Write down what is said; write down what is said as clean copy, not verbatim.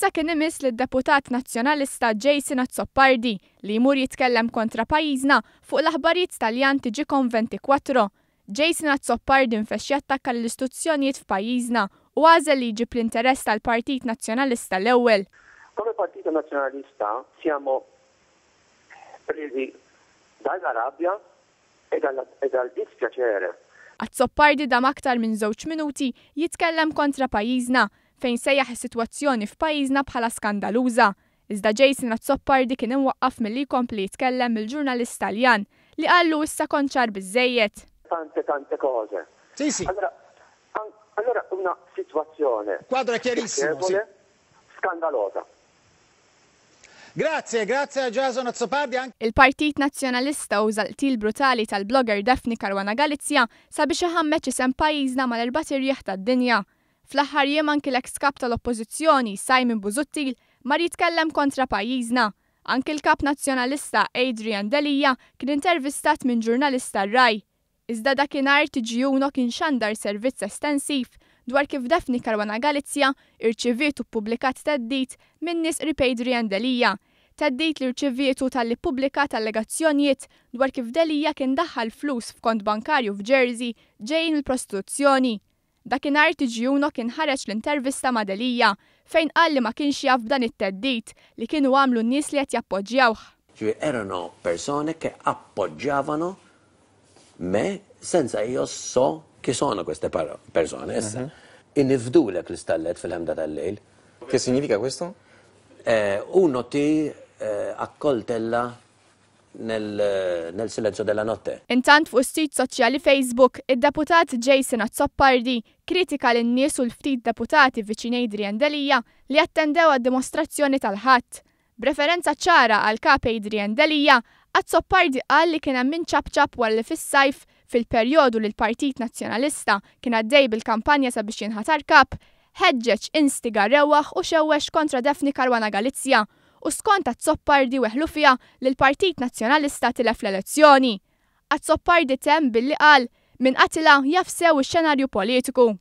Issa kien imiss lid-Deputat Nazzjonalista Jason Azzopardi li jmur jitkellem kontra pajjiżna fuq l-aħbarijiet Taljan TGcom 24. Jason Azzopardi nfexx jattakka l-istituzzjonijiet f'pajjiżna u għażel li jġib l-interess tal-Partit Nazzjonalista l-ewwel. Come Partito Nazionalista siamo presi dalla rabbia e dal dispiacere. Azzopardi dam aktar minn 2 minuti jitkellem kontra pajjiżna fejn sejjaħ is-sitwazzjoni f'pajjiżna bħala skandaluża. Iżda Jason Azzopardi kien imwaqqaf milli jkompli jitkellem il-ġurnalist Taljan li qallu issa konċar biżejjed. Tante cose. Sì. Allora una situazione. Quadro è chiarissimo. Sì. Scandalosa. Grazie a Jason Azzopardi. Il-Partit Nazzjonalista uża l-qtil brutali tal-blogger Daphne Caruana Galizia sabiex iħammeċ isem pajjiżna mal-4 irjieħ tad-dinja. Fl-aħħar jiem anki l-eks kap tal-Oppożizzjoni Simon Busuttil mar jitkellem kontra pajjiżna. Anki l-kap nazzjonalista Adrian Delija kien intervistat minn ġurnalista Rai. Iżda dakinhar TG1 kien xandar servizz estensiv dwar kif Daphne Caruana Galizia irċiviet u ppubblikat teddit minn nies qrib Adrian Delija. Teddit li rċivietu tal-li ppubblikat allegazzjonijiet dwar kif Delija kien daħħal flus f'kont bankarju f'Jersey ġejjin il-prostituzzjoni. Dakinhar TG1 kien ħareġ l-intervista ma' Delija fejn qal li ma kienx jaf dan it-teddit li kienu għamlu n-nies li qed jappoġġjawh. Erano persone che appoggiavano me senza io so chi sono queste persone. Inifdulek l-istallet fil-ħemda tal-lejl. Che significa questo? Uno ti accoltella nel silenzio della notte. Intant fuq is-sit soċjali Facebook, id-deputat Jason Azzopardi kritika lin-nies u l-ftit deputati viċin Adrian Delija li attendew għad-dimostrazzjoni tal-ħadd. B'referenza ċara għal kap Adrian Delija, Azzopardi qal li kien hemm min ċabċab walli fis-sajf fil-perjodu li l-Partit Nazzjonalista kien għaddej bil-kampanja sabiex jinħatar kap, ħeġġeġ instiga rewaħ u xewwex kontra Daphne Caruana Galizia u skont Azzopardi weħlu fiha li l-Partit Nazzjonalista tilef l-elezzjoni. Azzopardi temm billi qal min qatilha jaf sew ix-xenarju politiku.